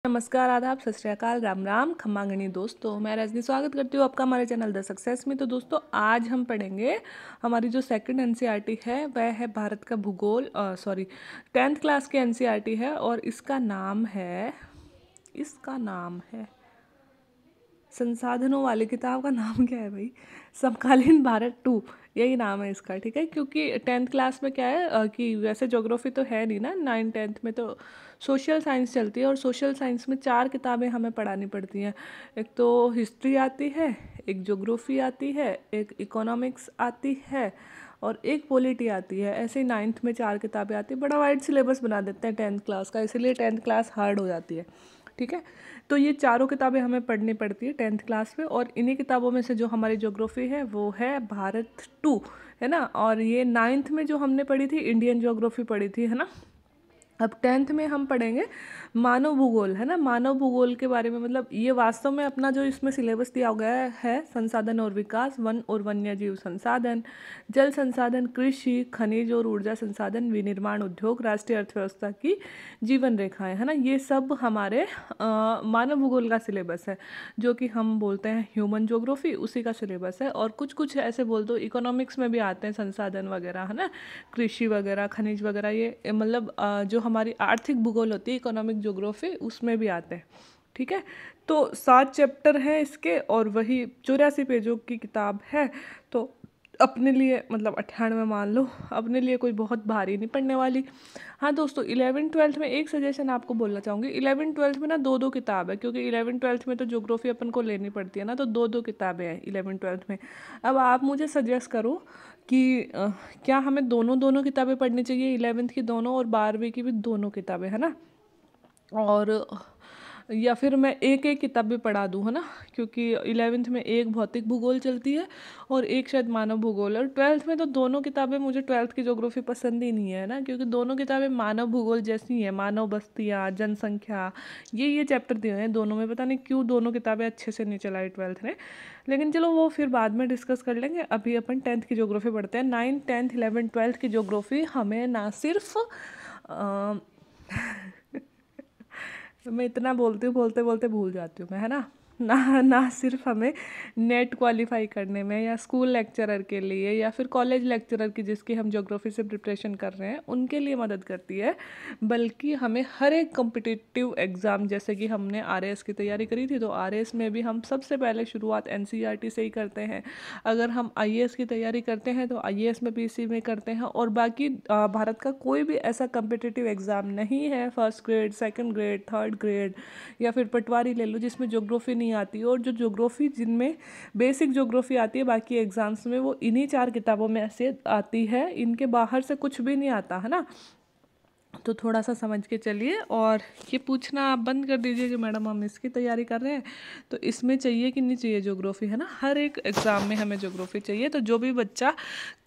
नमस्कार, आदाब, सत श्री अकाल, राम राम, खम्मा गणी दोस्तों। मैं रजनी स्वागत करती हूँ आपका हमारे चैनल द सक्सेस में। तो दोस्तों आज हम पढ़ेंगे हमारी जो सेकंड एनसीईआरटी है वह है भारत का भूगोल, 10th क्लास की एनसीईआरटी है और इसका नाम है संसाधनों वाली किताब का नाम क्या है भाई? समकालीन भारत 2, यही नाम है इसका, ठीक है। क्योंकि 10th क्लास में क्या है कि वैसे ज्योग्राफी तो है नहीं ना, 9th 10th में तो सोशल साइंस चलती है और सोशल साइंस में 4 किताबें हमें पढ़ानी पड़ती हैं। एक तो हिस्ट्री आती है, एक ज्योग्राफी आती है, एक इकोनॉमिक्स आती है और एक पॉलिटी आती है। ऐसे ही 9th में 4 किताबें आती है। बड़ा वाइड सिलेबस बना देते हैं 10th क्लास का, इसीलिए 10th क्लास हार्ड हो जाती है, ठीक है। तो ये चारों किताबें हमें पढ़नी पड़ती है 10th क्लास में और इन्हीं किताबों में से जो हमारी ज्योग्राफी है वो है भारत 2, है ना। और ये 9th में जो हमने पढ़ी थी इंडियन ज्योग्राफी पढ़ी थी, है ना। अब 10th में हम पढ़ेंगे मानव भूगोल, है ना। मानव भूगोल के बारे में मतलब ये वास्तव में अपना जो इसमें सिलेबस दिया गया है, संसाधन और विकास, वन और वन्य जीव संसाधन, जल संसाधन, कृषि, खनिज और ऊर्जा संसाधन, विनिर्माण उद्योग, राष्ट्रीय अर्थव्यवस्था की जीवन रेखाएं, है ना। ये सब हमारे मानव भूगोल का सिलेबस है, जो कि हम बोलते हैं ह्यूमन ज्योग्राफी, उसी का सिलेबस है। और कुछ कुछ ऐसे बोल दो इकोनॉमिक्स में भी आते हैं संसाधन वगैरह, है ना, कृषि वगैरह, खनिज वगैरह, ये मतलब जो हमारी आर्थिक भूगोल होती है इकोनॉमिक ज्योग्राफी, उसमें भी आते हैं, ठीक है। तो 7 चैप्टर हैं इसके और वही 84 पेजों की किताब है। तो अपने लिए मतलब 98 मान लो, अपने लिए कोई बहुत भारी नहीं पड़ने वाली। हाँ दोस्तों, 11th 12th में एक सजेशन आपको बोलना चाहूँगी। 11th 12th में ना 2-2 किताब है, क्योंकि 11th 12th में तो ज्योग्राफी अपन को लेनी पड़ती है ना, तो 2-2 किताबें हैं 11th 12th में। अब आप मुझे सजेस्ट करो कि क्या हमें दोनों दोनों किताबें पढ़नी चाहिए, 11th की दोनों और 12वीं की भी दोनों किताबें, है ना। और या फिर मैं एक एक किताब भी पढ़ा दूँ, है ना, क्योंकि 11th में एक भौतिक भूगोल चलती है और एक शायद मानव भूगोल। और 12th में तो दोनों किताबें, मुझे 12th की ज्योग्राफी पसंद ही नहीं है ना, क्योंकि दोनों किताबें मानव भूगोल जैसी हैं, मानव बस्तियाँ, जनसंख्या, ये चैप्टर दिए हैं दोनों में। पता नहीं क्यों दोनों किताबें अच्छे से नहीं चलाई 12th ने, लेकिन चलो वो फिर बाद में डिस्कस कर लेंगे। अभी अपन 10th की ज्योग्राफी पढ़ते हैं। 9th 10th 11th 12th की ज्योग्राफी हमें ना सिर्फ मैं इतना बोलती हूँ, बोलते बोलते भूल जाती हूँ मैं, है ना। ना सिर्फ हमें नेट क्वालिफाई करने में या स्कूल लेक्चरर के लिए या फिर कॉलेज लेक्चरर की जिसकी हम ज्योग्राफी से प्रिपरेशन कर रहे हैं उनके लिए मदद करती है, बल्कि हमें हर एक कम्पिटिटिव एग्ज़ाम, जैसे कि हमने आरएएस की तैयारी करी थी तो आरएएस में भी हम सबसे पहले शुरुआत एनसीईआरटी से ही करते हैं। अगर हम आईएएस की तैयारी करते हैं तो आईएएस में भी इसी में करते हैं। और बाकी भारत का कोई भी ऐसा कम्पिटिटिव एग्ज़ाम नहीं है, first grade, second grade, third grade या फिर पटवारी ले लो, जिसमें ज्योग्राफी नहीं आती। और जो ज्योग्राफी जिनमें बेसिक ज्योग्राफी आती है बाकी एग्जाम्स में, वो इन्हीं 4 किताबों में से आती है, इनके बाहर से कुछ भी नहीं आता, है ना। तो थोड़ा सा समझ के चलिए और ये पूछना आप बंद कर दीजिए कि मैडम हम इसकी तैयारी कर रहे हैं तो इसमें चाहिए कि नहीं चाहिए ज्योग्राफी, है ना। हर एक एग्ज़ाम में हमें ज्योग्राफी चाहिए। तो जो भी बच्चा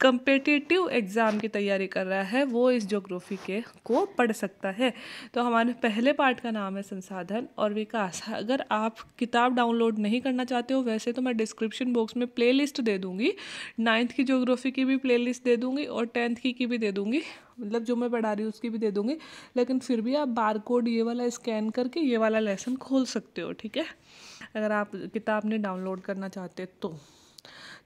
कंपेटिटिव एग्ज़ाम की तैयारी कर रहा है वो इस ज्योग्राफी के को पढ़ सकता है। तो हमारे पहले पार्ट का नाम है संसाधन और विकास। अगर आप किताब डाउनलोड नहीं करना चाहते हो, वैसे तो मैं डिस्क्रिप्शन बॉक्स में प्लेलिस्ट दे दूँगी, 9th की ज्योग्राफी की भी प्लेलिस्ट दे दूँगी और 10th की भी दे दूँगी, मतलब जो मैं पढ़ा रही हूँ उसकी भी दे दूँगी। लेकिन फिर भी आप बार कोड ये वाला स्कैन करके ये वाला लेसन खोल सकते हो, ठीक है, अगर आप किताब नहीं डाउनलोड करना चाहते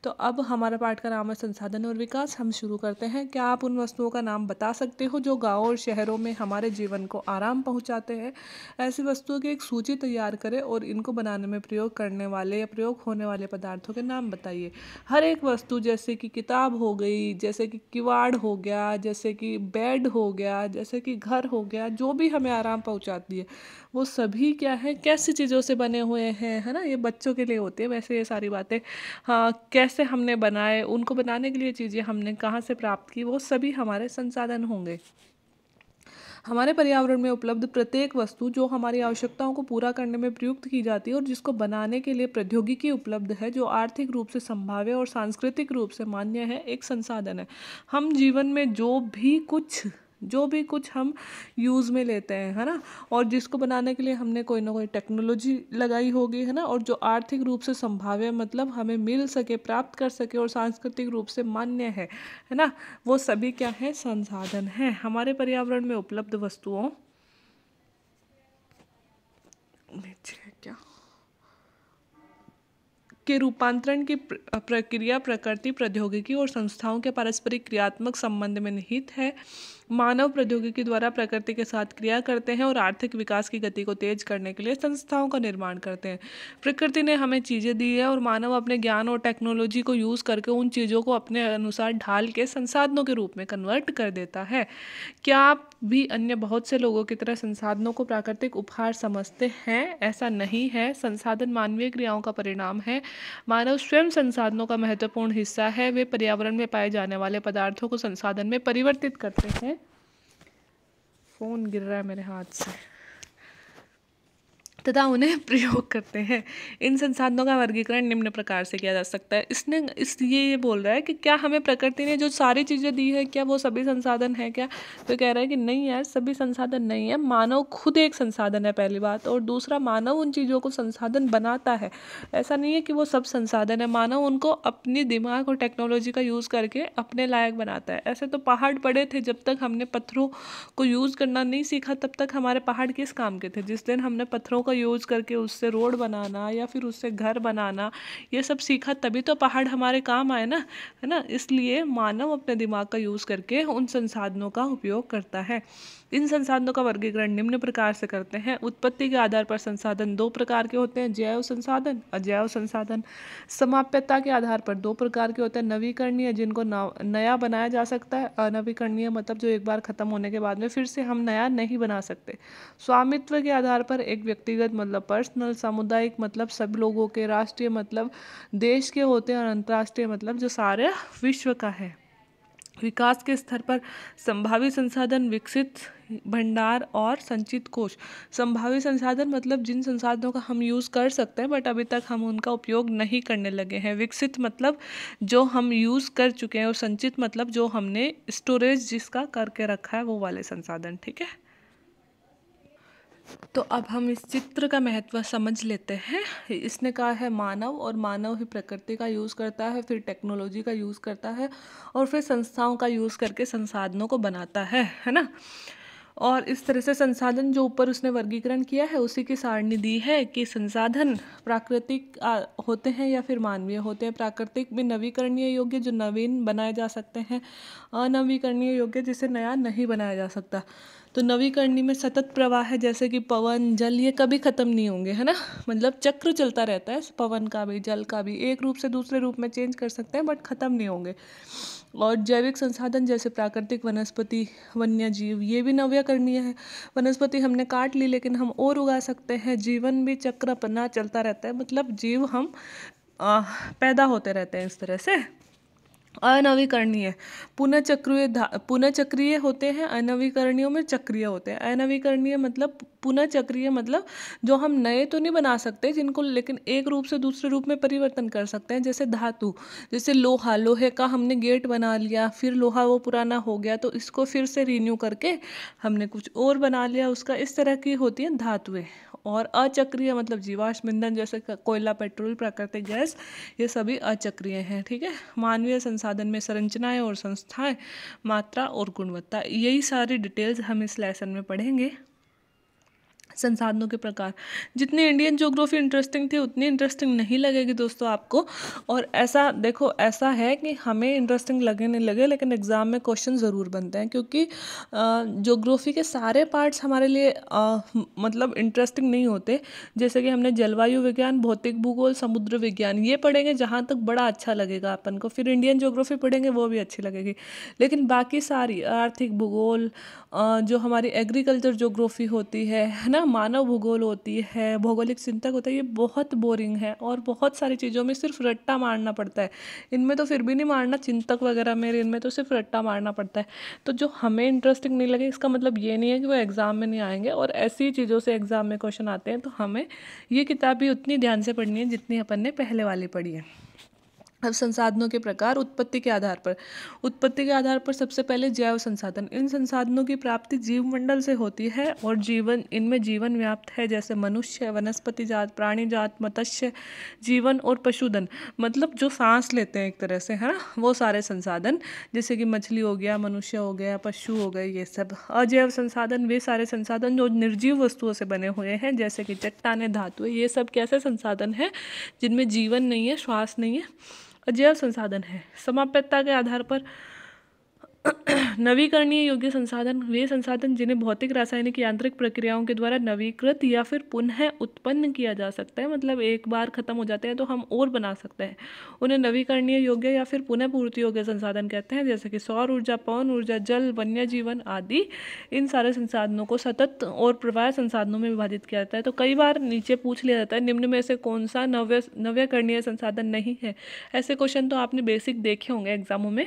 तो अब हमारा पाठ का नाम है संसाधन और विकास। हम शुरू करते हैं। क्या आप उन वस्तुओं का नाम बता सकते हो जो गाँव और शहरों में हमारे जीवन को आराम पहुंचाते हैं? ऐसी वस्तुओं की एक सूची तैयार करें और इनको बनाने में प्रयोग करने वाले या प्रयोग होने वाले पदार्थों के नाम बताइए। हर एक वस्तु, जैसे कि किताब हो गई, जैसे कि किवाड़ हो गया, जैसे कि बेड हो गया, जैसे कि घर हो गया, जो भी हमें आराम पहुंचाती है, वो सभी क्या है, कैसी चीज़ों से बने हुए हैं, है ना। ये बच्चों के लिए होती है वैसे ये सारी बातें। हाँ, कैसे हमने बनाए, उनको बनाने के लिए चीज़ें हमने कहाँ से प्राप्त की, वो सभी हमारे संसाधन होंगे। हमारे पर्यावरण में उपलब्ध प्रत्येक वस्तु जो हमारी आवश्यकताओं को पूरा करने में प्रयुक्त की जाती है और जिसको बनाने के लिए प्रौद्योगिकी उपलब्ध है, जो आर्थिक रूप से संभाव्य और सांस्कृतिक रूप से मान्य है, एक संसाधन है। हम जीवन में जो भी कुछ हम यूज़ में लेते हैं, है ना, और जिसको बनाने के लिए हमने कोई ना कोई टेक्नोलॉजी लगाई होगी, है ना, और जो आर्थिक रूप से संभाव्य मतलब हमें मिल सके, प्राप्त कर सके और सांस्कृतिक रूप से मान्य है ना, वो सभी क्या है, संसाधन हैं। हमारे पर्यावरण में उपलब्ध वस्तुओं के रूपांतरण की प्रक्रिया प्रकृति, प्रौद्योगिकी और संस्थाओं के पारस्परिक क्रियात्मक संबंध में निहित है। मानव प्रौद्योगिकी द्वारा प्रकृति के साथ क्रिया करते हैं और आर्थिक विकास की गति को तेज करने के लिए संस्थाओं का निर्माण करते हैं। प्रकृति ने हमें चीज़ें दी है और मानव अपने ज्ञान और टेक्नोलॉजी को यूज़ करके उन चीज़ों को अपने अनुसार ढाल के संसाधनों के रूप में कन्वर्ट कर देता है। क्या आप भी अन्य बहुत से लोगों की तरह संसाधनों को प्राकृतिक उपहार समझते हैं? ऐसा नहीं है। संसाधन मानवीय क्रियाओं का परिणाम है। मानव स्वयं संसाधनों का महत्वपूर्ण हिस्सा है। वे पर्यावरण में पाए जाने वाले पदार्थों को संसाधन में परिवर्तित करते हैं। फोन गिर रहा है मेरे हाथ से। तथा उन्हें प्रयोग करते हैं। इन संसाधनों का वर्गीकरण निम्न प्रकार से किया जा सकता है। इसलिए ये बोल रहा है कि क्या हमें प्रकृति ने जो सारी चीज़ें दी है क्या वो सभी संसाधन है क्या? तो कह रहा है कि नहीं यार, सभी संसाधन नहीं है। मानव खुद एक संसाधन है पहली बात, और दूसरा मानव उन चीज़ों को संसाधन बनाता है। ऐसा नहीं है कि वो सब संसाधन है। मानव उनको अपनी दिमाग और टेक्नोलॉजी का यूज़ करके अपने लायक बनाता है। ऐसे तो पहाड़ पड़े थे, जब तक हमने पत्थरों को यूज़ करना नहीं सीखा तब तक हमारे पहाड़ किस काम के थे? जिस दिन हमने पत्थरों यूज़ करके उससे रोड बनाना या फिर उससे घर बनाना ये सब सीखा, तभी तो पहाड़ हमारे काम आए ना, है ना। इसलिए मानव अपने दिमाग का यूज़ करके उन संसाधनों का उपयोग करता है। इन संसाधनों का वर्गीकरण निम्न प्रकार से करते हैं। उत्पत्ति के आधार पर संसाधन दो प्रकार के होते हैं, जैव संसाधन, अजैव संसाधन। समाप्यता के आधार पर दो प्रकार के होते हैं, नवीकरणीय जिनको नया बनाया जा सकता है, अनवीकरणीय मतलब जो एक बार खत्म होने के बाद में फिर से हम नया नहीं बना सकते। स्वामित्व के आधार पर एक व्यक्तिगत मतलब पर्सनल, सामुदायिक मतलब सब लोगों के, राष्ट्रीय मतलब देश के होते हैं, और अंतर्राष्ट्रीय मतलब जो सारे विश्व का है। विकास के स्तर पर संभावित संसाधन, विकसित भंडार और संचित कोष। संभावित संसाधन मतलब जिन संसाधनों का हम यूज़ कर सकते हैं बट अभी तक हम उनका उपयोग नहीं करने लगे हैं। विकसित मतलब जो हम यूज़ कर चुके हैं, और संचित मतलब जो हमने स्टोरेज जिसका करके रखा है वो वाले संसाधन। ठीक है, तो अब हम इस चित्र का महत्व समझ लेते हैं। इसने कहा है मानव, और मानव ही प्रकृति का यूज़ करता है, फिर टेक्नोलॉजी का यूज़ करता है, और फिर संस्थाओं का यूज़ करके संसाधनों को बनाता है ना। और इस तरह से संसाधन जो ऊपर उसने वर्गीकरण किया है उसी की सारणी दी है कि संसाधन प्राकृतिक होते हैं या फिर मानवीय होते हैं। प्राकृतिक में नवीकरणीय योग्य जो नवीन बनाए जा सकते हैं, अनवीकरणीय योग्य जिसे नया नहीं बनाया जा सकता। तो नवीकरणीय में सतत प्रवाह है, जैसे कि पवन, जल, ये कभी ख़त्म नहीं होंगे, है ना। मतलब चक्र चलता रहता है, पवन का भी जल का भी, एक रूप से दूसरे रूप में चेंज कर सकते हैं बट ख़त्म नहीं होंगे। और जैविक संसाधन जैसे प्राकृतिक वनस्पति, वन्य जीव, ये भी नवीकरणीय है। वनस्पति हमने काट ली लेकिन हम और उगा सकते हैं। जीवन भी चक्र अपना चलता रहता है, मतलब जीव हम पैदा होते रहते हैं इस तरह से। अनवीकरणीय पुनः चक्रीय होते हैं, अनवीकरणीयों में चक्रीय होते हैं। अनवीकरणीय मतलब पुनः चक्रीय मतलब जो हम नए तो नहीं बना सकते जिनको, लेकिन एक रूप से दूसरे रूप में परिवर्तन कर सकते हैं। जैसे धातु, जैसे लोहा, लोहे का हमने गेट बना लिया, फिर लोहा वो पुराना हो गया तो इसको फिर से रिन्यू करके हमने कुछ और बना लिया उसका। इस तरह की होती है धातुएं। और अचक्रीय मतलब जीवाश्म ईंधन जैसे कोयला, पेट्रोल, प्राकृतिक गैस, ये सभी अचक्रीय हैं। ठीक है, मानवीय संसाधन में संरचनाएं और संस्थाएं, मात्रा और गुणवत्ता, यही सारी डिटेल्स हम इस लेसन में पढ़ेंगे। संसाधनों के प्रकार, जितनी इंडियन ज्योग्राफी इंटरेस्टिंग थी उतनी इंटरेस्टिंग नहीं लगेगी दोस्तों आपको। और ऐसा देखो, ऐसा है कि हमें इंटरेस्टिंग लगे नहीं लगे लेकिन एग्ज़ाम में क्वेश्चन ज़रूर बनते हैं, क्योंकि ज्योग्राफी के सारे पार्ट्स हमारे लिए मतलब इंटरेस्टिंग नहीं होते। जैसे कि हमने जलवायु विज्ञान, भौतिक भूगोल, समुद्र विज्ञान ये पढ़ेंगे जहाँ तक बड़ा अच्छा लगेगा अपन को, फिर इंडियन ज्योग्राफी पढ़ेंगे वो भी अच्छी लगेगी। लेकिन बाकी सारी आर्थिक भूगोल, जो हमारी एग्रीकल्चर ज्योग्राफी होती है ना, मानव भूगोल होती है, भौगोलिक चिंतक होता है, ये बहुत बोरिंग है और बहुत सारी चीज़ों में सिर्फ रट्टा मारना पड़ता है। इनमें तो फिर भी नहीं मारना, चिंतक वगैरह में, इनमें तो सिर्फ रट्टा मारना पड़ता है। तो जो हमें इंटरेस्टिंग नहीं लगे इसका मतलब ये नहीं है कि वो एग्ज़ाम में नहीं आएंगे, और ऐसी चीज़ों से एग्ज़ाम में क्वेश्चन आते हैं। तो हमें ये किताब भी उतनी ध्यान से पढ़नी है जितनी अपन ने पहले वाली पढ़ी है। अब संसाधनों के प्रकार। उत्पत्ति के आधार पर सबसे पहले जैव संसाधन। इन संसाधनों की प्राप्ति जीवमंडल से होती है और इनमें जीवन व्याप्त है, जैसे मनुष्य, वनस्पति जात, प्राणी जात, मत्स्य जीवन और पशुधन, मतलब जो सांस लेते हैं एक तरह से, है ना, वो सारे संसाधन, जैसे कि मछली हो गया, मनुष्य हो गया, पशु हो गए, ये सब। अजैव संसाधन वे सारे संसाधन जो निर्जीव वस्तुओं से बने हुए हैं, जैसे कि चट्टानें, धातुएं, ये सब कैसे संसाधन हैं जिनमें जीवन नहीं है, श्वास नहीं है, अजैव संसाधन है। समाप्यता के आधार पर नवीकरणीय योग्य संसाधन वे संसाधन जिन्हें भौतिक, रासायनिक, यांत्रिक प्रक्रियाओं के द्वारा नवीकृत या फिर पुनः उत्पन्न किया जा सकता है, मतलब एक बार खत्म हो जाते हैं तो हम और बना सकते हैं, उन्हें नवीकरणीय योग्य या फिर पुनः पूर्ति योग्य संसाधन कहते हैं, जैसे कि सौर ऊर्जा, पवन ऊर्जा, जल, वन्य जीवन आदि। इन सारे संसाधनों को सतत और प्रवाह संसाधनों में विभाजित किया जाता है। तो कई बार नीचे पूछ लिया जाता है निम्न में से कौन सा नव्यकरणीय संसाधन नहीं है। ऐसे क्वेश्चन तो आपने बेसिक देखे होंगे एग्जामों में,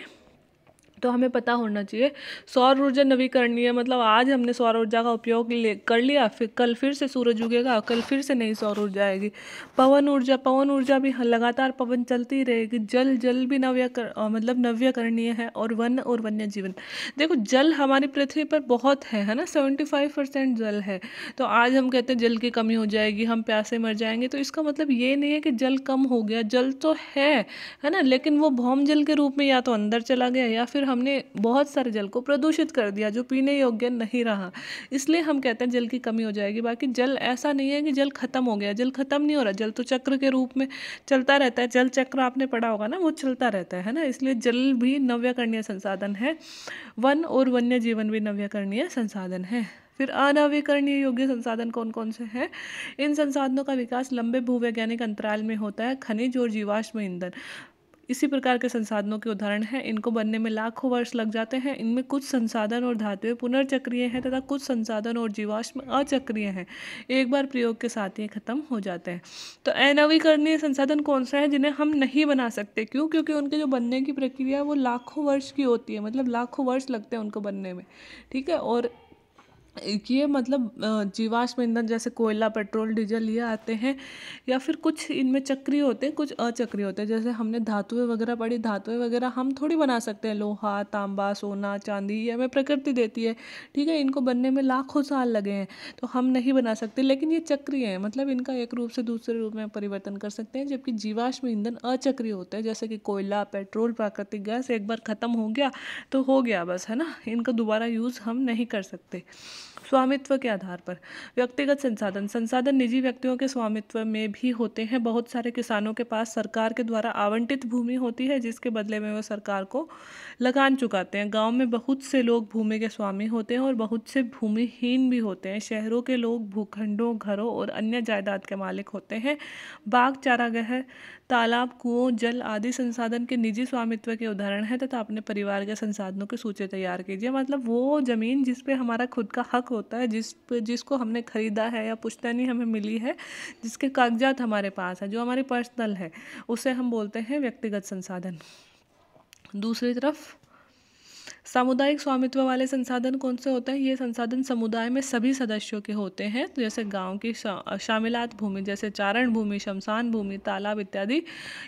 तो हमें पता होना चाहिए। सौर ऊर्जा नवीकरणीय, मतलब आज हमने सौर ऊर्जा का उपयोग कर लिया, फिर कल फिर से सूरज उगेगा, कल फिर से नई सौर ऊर्जा आएगी। पवन ऊर्जा भी लगातार पवन चलती रहेगी। जल भी नव्यकरणीय है। और वन और वन्य जीवन, देखो जल हमारी पृथ्वी पर बहुत है ना, 75% जल है। तो आज हम कहते हैं जल की कमी हो जाएगी, हम प्यासे मर जाएंगे, तो इसका मतलब ये नहीं है कि जल कम हो गया, जल तो है ना, लेकिन वो भौम जल के रूप में या तो अंदर चला गया या फिर हमने बहुत सारे जल को प्रदूषित कर दिया जो पीने योग्य नहीं रहा, इसलिए हम कहते हैं जल की कमी हो जाएगी। बाकी जल ऐसा नहीं है कि जल खत्म हो गया, जल खत्म नहीं हो रहा, जल तो चक्र के रूप में चलता रहता है। जल चक्र आपने पढ़ा होगा ना, वो चलता रहता है ना, इसलिए जल भी नव्यकरणीय संसाधन है। वन और वन्य जीवन भी नव्यकरणीय संसाधन है। फिर अनवीकरणीय योग्य संसाधन कौन कौन से हैं? इन संसाधनों का विकास लंबे भूवैज्ञानिक अंतराल में होता है। खनिज और जीवाश्म ईंधन इसी प्रकार के संसाधनों के उदाहरण हैं। इनको बनने में लाखों वर्ष लग जाते हैं। इनमें कुछ संसाधन और धातुएं पुनर्चक्रीय हैं तथा कुछ संसाधन और जीवाश्म अचक्रीय हैं, एक बार प्रयोग के साथ ही खत्म हो जाते हैं। तो अनवीकरणीय संसाधन कौन सा है जिन्हें हम नहीं बना सकते? क्यों? क्योंकि उनके जो बनने की प्रक्रिया है वो लाखों वर्ष की होती है, मतलब लाखों वर्ष लगते हैं उनको बनने में, ठीक है। और ये मतलब जीवाश्म ईंधन जैसे कोयला, पेट्रोल, डीजल ये आते हैं, या फिर कुछ इनमें चक्रीय होते हैं, कुछ अचक्रीय होते हैं। जैसे हमने धातुएं वगैरह पढ़ी, धातुएं वगैरह हम थोड़ी बना सकते हैं, लोहा, तांबा, सोना, चांदी, ये हमें प्रकृति देती है, ठीक है। इनको बनने में लाखों साल लगे हैं तो हम नहीं बना सकते, लेकिन ये चक्रीय है, मतलब इनका एक रूप से दूसरे रूप में परिवर्तन कर सकते हैं। जबकि जीवाश्म ईंधन अचक्रीय होते हैं, जैसे कि कोयला, पेट्रोल, प्राकृतिक गैस एक बार खत्म हो गया तो हो गया बस, है ना, इनका दोबारा यूज़ हम नहीं कर सकते। स्वामित्व के आधार पर व्यक्तिगत संसाधन निजी व्यक्तियों के स्वामित्व में भी होते हैं। बहुत सारे किसानों के पास सरकार के द्वारा आवंटित भूमि होती है, जिसके बदले में वो सरकार को लगान चुकाते हैं। गांव में बहुत से लोग भूमि के स्वामी होते हैं और बहुत से भूमिहीन भी होते हैं। शहरों के लोग भूखंडों, घरों और अन्य जायदाद के मालिक होते हैं। बाग, चारागाह, तालाब, कुओं, जल आदि संसाधन के निजी स्वामित्व के उदाहरण हैं तथा अपने परिवार के संसाधनों की सूची तैयार कीजिए। मतलब वो जमीन जिस पे हमारा खुद का हक होता है, जिसको हमने खरीदा है या पुश्तैनी हमें मिली है, जिसके कागजात हमारे पास है, जो हमारी पर्सनल है, उसे हम बोलते हैं व्यक्तिगत संसाधन। दूसरी तरफ सामुदायिक स्वामित्व वाले संसाधन कौन से होते हैं? ये संसाधन समुदाय में सभी सदस्यों के होते हैं। तो जैसे गांव की शामिलात भूमि, जैसे चारण भूमि, शमशान भूमि, तालाब इत्यादि,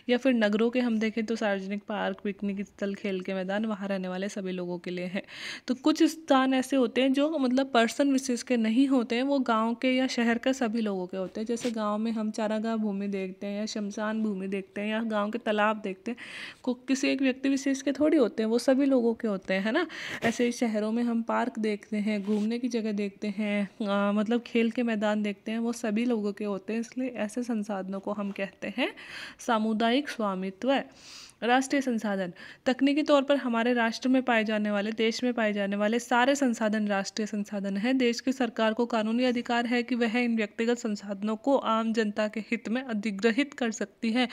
या फिर नगरों के हम देखें तो सार्वजनिक पार्क, पिकनिक स्थल, खेल के मैदान, वहाँ रहने वाले सभी लोगों के लिए है। तो कुछ स्थान ऐसे होते हैं जो मतलब पर्सन विशेष के नहीं होते हैं, वो गाँव के या शहर के सभी लोगों के होते हैं। जैसे गाँव में हम चारागाह भूमि देखते हैं या शमशान भूमि देखते हैं या गाँव के तालाब देखते हैं, को किसी एक व्यक्ति विशेष के थोड़ी होते हैं, वो सभी लोगों के होते हैं, है ना। ऐसे शहरों में हम पार्क देखते हैं, घूमने की जगह देखते हैं, मतलब खेल के मैदान देखते हैं, वो सभी लोगों के होते हैं। इसलिए ऐसे संसाधनों को हम कहते हैं सामुदायिक स्वामित्व। राष्ट्रीय संसाधन तकनीकी तौर पर हमारे राष्ट्र में पाए जाने वाले, देश में पाए जाने वाले सारे संसाधन राष्ट्रीय संसाधन है। देश की सरकार को कानूनी अधिकार है कि वह इन व्यक्तिगत संसाधनों को आम जनता के हित में अधिग्रहित कर सकती है।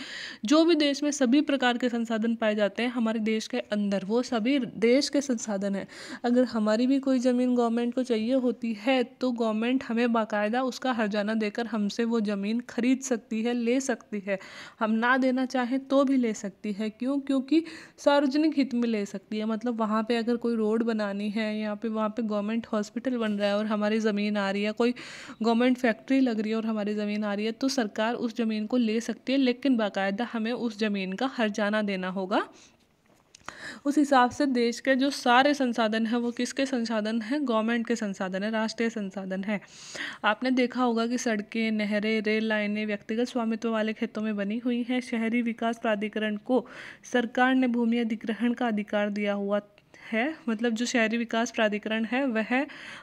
जो भी देश में सभी प्रकार के संसाधन पाए जाते हैं हमारे देश के अंदर, वो सभी देश देश के संसाधन हैं। अगर हमारी भी कोई ज़मीन गवर्नमेंट को चाहिए होती है तो गवर्नमेंट हमें बाकायदा उसका हर्जाना देकर हमसे वो ज़मीन खरीद सकती है, ले सकती है। हम ना देना चाहें तो भी ले सकती है। क्यों? क्योंकि सार्वजनिक हित में ले सकती है। मतलब वहाँ पे अगर कोई रोड बनानी है या पे वहाँ पे गवर्नमेंट हॉस्पिटल बन रहा है और हमारी ज़मीन आ रही है, कोई गवर्नमेंट फैक्ट्री लग रही है और हमारी ज़मीन आ रही है, तो सरकार उस ज़मीन को ले सकती है, लेकिन बाकायदा हमें उस ज़मीन का हर्जाना देना होगा। उस हिसाब से देश के जो सारे संसाधन हैं वो किसके संसाधन हैं? गवर्नमेंट के संसाधन हैं, राष्ट्रीय संसाधन हैं। आपने देखा होगा कि सड़कें, नहरें, रेल लाइनें व्यक्तिगत स्वामित्व वाले खेतों में बनी हुई हैं। शहरी विकास प्राधिकरण को सरकार ने भूमि अधिग्रहण का अधिकार दिया हुआ है। मतलब जो शहरी विकास प्राधिकरण है वह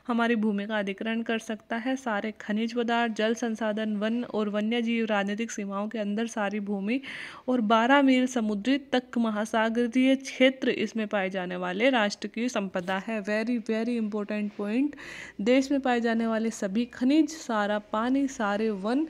हमारी भूमि का अधिग्रहण कर सकता है। सारे खनिज पदार्थ, जल संसाधन, वन और वन्य जीव राजनीतिक सीमाओं के अंदर सारी भूमि और 12 मील समुद्री तक महासागरीय क्षेत्र इसमें पाए जाने वाले राष्ट्र की संपदा है। Very very important point. देश में पाए जाने वाले सभी खनिज, सारा पानी, सारे वन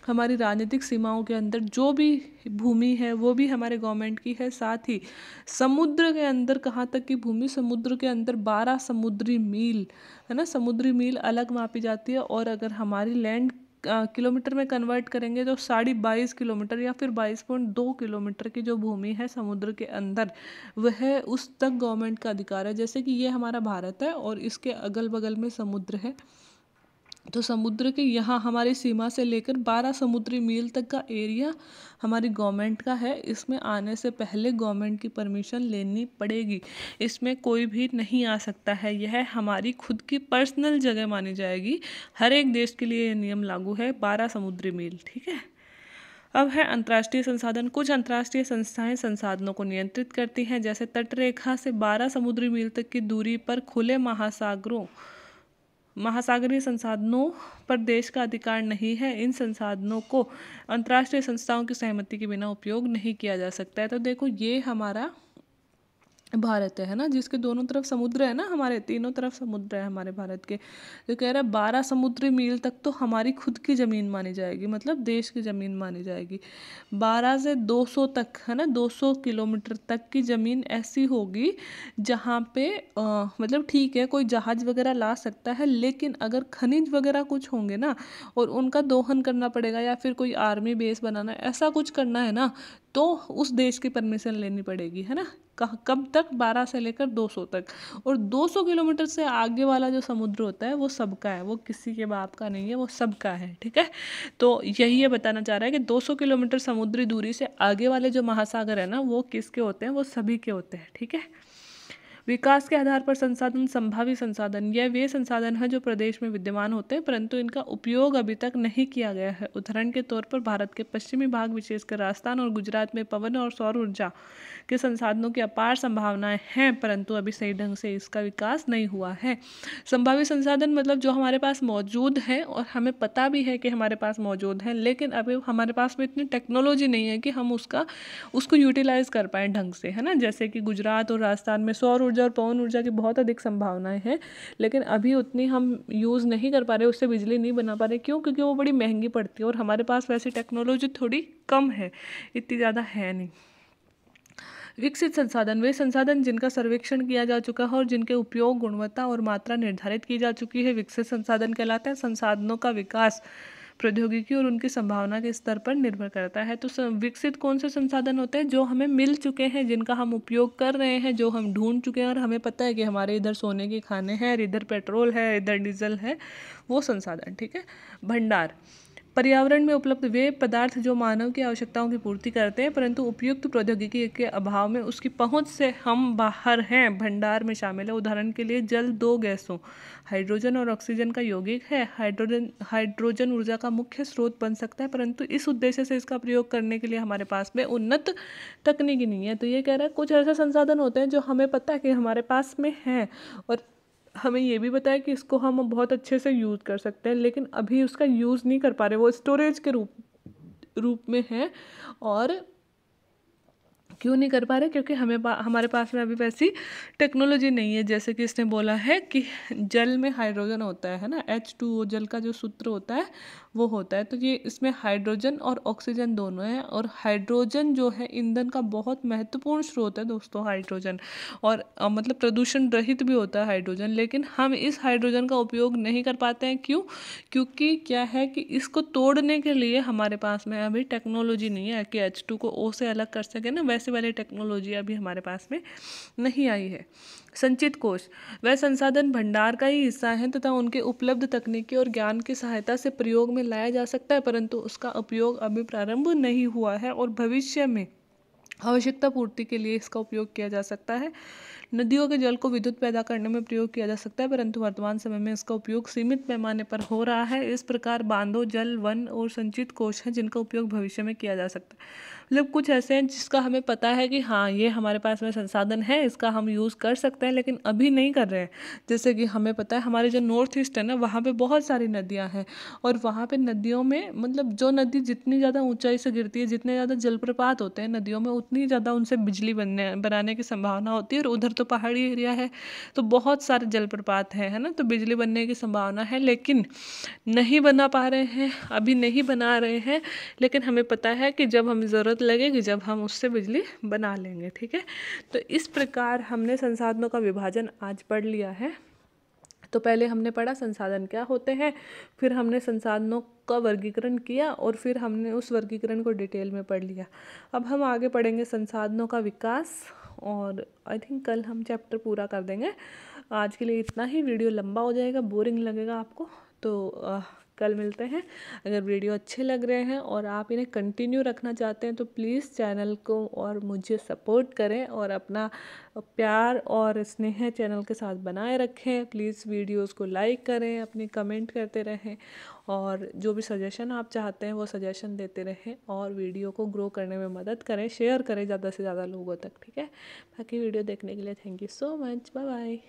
हमारी राजनीतिक सीमाओं के अंदर जो भी भूमि है वो भी हमारे गवर्नमेंट की है। साथ ही समुद्र के अंदर कहाँ तक की भूमि? समुद्र के अंदर 12 समुद्री मील, है ना, समुद्री मील अलग मापी जाती है। और अगर हमारी लैंड किलोमीटर में कन्वर्ट करेंगे तो 22.5 किलोमीटर या फिर 22.2 किलोमीटर की जो भूमि है समुद्र के अंदर, वह उस तक गवर्नमेंट का अधिकार है। जैसे कि ये हमारा भारत है और इसके अगल बगल में समुद्र है, तो समुद्र के यहाँ हमारी सीमा से लेकर 12 समुद्री मील तक का एरिया हमारी गवर्नमेंट का है। इसमें आने से पहले गवर्नमेंट की परमिशन लेनी पड़ेगी। इसमें कोई भी नहीं आ सकता है। यह हमारी खुद की पर्सनल जगह मानी जाएगी। हर एक देश के लिए ये नियम लागू है, 12 समुद्री मील। ठीक है। अब है अंतर्राष्ट्रीय संसाधन। कुछ अंतर्राष्ट्रीय संस्थाएं संसाधनों को नियंत्रित करती हैं, जैसे तटरेखा से 12 समुद्री मील तक की दूरी पर खुले महासागरीय संसाधनों पर देश का अधिकार नहीं है। इन संसाधनों को अंतर्राष्ट्रीय संस्थाओं की सहमति के बिना उपयोग नहीं किया जा सकता है। तो देखो ये हमारा भारत है ना, जिसके दोनों तरफ समुद्र है ना, हमारे तीनों तरफ समुद्र है हमारे भारत के। तो कह रहा है 12 समुद्री मील तक तो हमारी खुद की ज़मीन मानी जाएगी, मतलब देश की ज़मीन मानी जाएगी। 12 से 200 तक, है ना, 200 किलोमीटर तक की ज़मीन ऐसी होगी जहाँ पे मतलब ठीक है कोई जहाज़ वगैरह ला सकता है, लेकिन अगर खनिज वगैरह कुछ होंगे ना और उनका दोहन करना पड़ेगा या फिर कोई आर्मी बेस बनाना, ऐसा कुछ करना है ना, तो उस देश की परमिशन लेनी पड़ेगी, है ना। कब तक? 12 से लेकर 200 तक। और 200 किलोमीटर से आगे वाला जो समुद्र होता है वो सबका है, वो किसी के बाप का नहीं है, वो सबका है। ठीक है। तो यही ये बताना चाह रहा है कि 200 किलोमीटर समुद्री दूरी से आगे वाले जो महासागर है ना वो किसके होते हैं? वो सभी के होते हैं। ठीक है। विकास के आधार पर संसाधन, संभावी संसाधन, यह वे संसाधन हैं जो प्रदेश में विद्यमान होते हैं परंतु इनका उपयोग अभी तक नहीं किया गया है। उदाहरण के तौर पर भारत के पश्चिमी भाग विशेषकर राजस्थान और गुजरात में पवन और सौर ऊर्जा के संसाधनों की अपार संभावनाएं हैं, परंतु अभी सही ढंग से इसका विकास नहीं हुआ है। संभावित संसाधन मतलब जो हमारे पास मौजूद है और हमें पता भी है कि हमारे पास मौजूद है, लेकिन अभी हमारे पास में इतनी टेक्नोलॉजी नहीं है कि हम उसको यूटिलाइज कर पाएँ ढंग से, है ना। जैसे कि गुजरात और राजस्थान में सौर ऊर्जा और पवन ऊर्जा की बहुत अधिक संभावनाएं हैं, लेकिन अभी उतनी हम यूज़ नहीं कर पा रहे, उससे बिजली नहीं बना पा रहे। क्यों? क्योंकि वो बड़ी महंगी पड़ती है और हमारे पास वैसी टेक्नोलॉजी थोड़ी कम है, इतनी ज़्यादा है नहीं। विकसित संसाधन, वे संसाधन जिनका सर्वेक्षण किया जा चुका है और जिनके उपयोग, गुणवत्ता और मात्रा निर्धारित की जा चुकी है, विकसित संसाधन कहलाते हैं। संसाधनों का विकास प्रौद्योगिकी और उनकी संभावना के स्तर पर निर्भर करता है। तो विकसित कौन से संसाधन होते हैं? जो हमें मिल चुके हैं, जिनका हम उपयोग कर रहे हैं, जो हम ढूंढ चुके हैं और हमें पता है कि हमारे इधर सोने के खाने हैं, इधर पेट्रोल है, इधर डीजल है, वो संसाधन। ठीक है। भंडार, पर्यावरण में उपलब्ध वे पदार्थ जो मानव की आवश्यकताओं की पूर्ति करते हैं परंतु उपयुक्त प्रौद्योगिकी के अभाव में उसकी पहुंच से हम बाहर हैं, भंडार में शामिल है। उदाहरण के लिए जल 2 गैसों हाइड्रोजन और ऑक्सीजन का यौगिक है। हाइड्रोजन ऊर्जा का मुख्य स्रोत बन सकता है, परंतु इस उद्देश्य से इसका प्रयोग करने के लिए हमारे पास में उन्नत तकनीकी नहीं है। तो ये कह रहा है कुछ ऐसे संसाधन होते हैं जो हमें पता है कि हमारे पास में है और हमें ये भी पता है कि इसको हम बहुत अच्छे से यूज़ कर सकते हैं, लेकिन अभी उसका यूज़ नहीं कर पा रहे, वो स्टोरेज के रूप में है और क्यों नहीं कर पा रहे? क्योंकि हमारे पास में अभी वैसी टेक्नोलॉजी नहीं है। जैसे कि इसने बोला है कि जल में हाइड्रोजन होता है ना, H2O जल का जो सूत्र होता है वो होता है। तो ये इसमें हाइड्रोजन और ऑक्सीजन दोनों है, और हाइड्रोजन जो है ईंधन का बहुत महत्वपूर्ण स्रोत है दोस्तों, हाइड्रोजन। और मतलब प्रदूषण रहित भी होता है हाइड्रोजन, लेकिन हम इस हाइड्रोजन का उपयोग नहीं कर पाते हैं। क्यों? क्योंकि क्या है कि इसको तोड़ने के लिए हमारे पास में अभी टेक्नोलॉजी नहीं है कि H2 को O से अलग कर सके ना, वैसे वाली टेक्नोलॉजी अभी हमारे पास में नहीं आई है। संचित कोष वह संसाधन भंडार का ही हिस्सा है तथा उनके उपलब्ध तकनीकी और ज्ञान की सहायता से प्रयोग में लाया जा सकता है, परंतु उसका उपयोग अभी प्रारंभ नहीं हुआ है और भविष्य में आवश्यकता पूर्ति के लिए इसका उपयोग किया जा सकता है। नदियों के जल को विद्युत पैदा करने में प्रयोग किया जा सकता है, परंतु वर्तमान समय में इसका उपयोग सीमित पैमाने पर हो रहा है। इस प्रकार बांधों, जल, वन और संचित कोष हैं जिनका उपयोग भविष्य में किया जा सकता है। मतलब कुछ ऐसे हैं जिसका हमें पता है कि हाँ ये हमारे पास में संसाधन है, इसका हम यूज़ कर सकते हैं, लेकिन अभी नहीं कर रहे हैं। जैसे कि हमें पता है हमारे जो नॉर्थ ईस्ट है ना, वहाँ पे बहुत सारी नदियाँ हैं, और वहाँ पे नदियों में मतलब जो नदी जितनी ज़्यादा ऊंचाई से गिरती है, जितने ज़्यादा जलप्रपात होते हैं नदियों में, उतनी ज़्यादा उनसे बिजली बनाने की संभावना होती है। और उधर तो पहाड़ी एरिया है, तो बहुत सारे जलप्रपात हैं, है ना, तो बिजली बनने की संभावना है, लेकिन नहीं बना पा रहे हैं, अभी नहीं बना रहे हैं। लेकिन हमें पता है कि जब हमें ज़रूरत लगेगी, जब हम उससे बिजली बना लेंगे। ठीक है, तो इस प्रकार हमने संसाधनों का विभाजन आज पढ़ लिया है। तो पहले हमने पढ़ा संसाधन क्या होते हैं, फिर हमने संसाधनों का वर्गीकरण किया, और फिर हमने उस वर्गीकरण को डिटेल में पढ़ लिया। अब हम आगे पढ़ेंगे संसाधनों का विकास, और आई थिंक कल हम चैप्टर पूरा कर देंगे। आज के लिए इतना ही। वीडियो लंबा हो जाएगा, बोरिंग लगेगा आपको, तो कल मिलते हैं। अगर वीडियो अच्छे लग रहे हैं और आप इन्हें कंटिन्यू रखना चाहते हैं तो प्लीज़ चैनल को और मुझे सपोर्ट करें, और अपना प्यार और स्नेह चैनल के साथ बनाए रखें। प्लीज़ वीडियोस को लाइक करें, अपनी कमेंट करते रहें, और जो भी सजेशन आप चाहते हैं वो सजेशन देते रहें, और वीडियो को ग्रो करने में मदद करें, शेयर करें ज़्यादा से ज़्यादा लोगों तक। ठीक है, बाकी वीडियो देखने के लिए thank you so much, bye bye.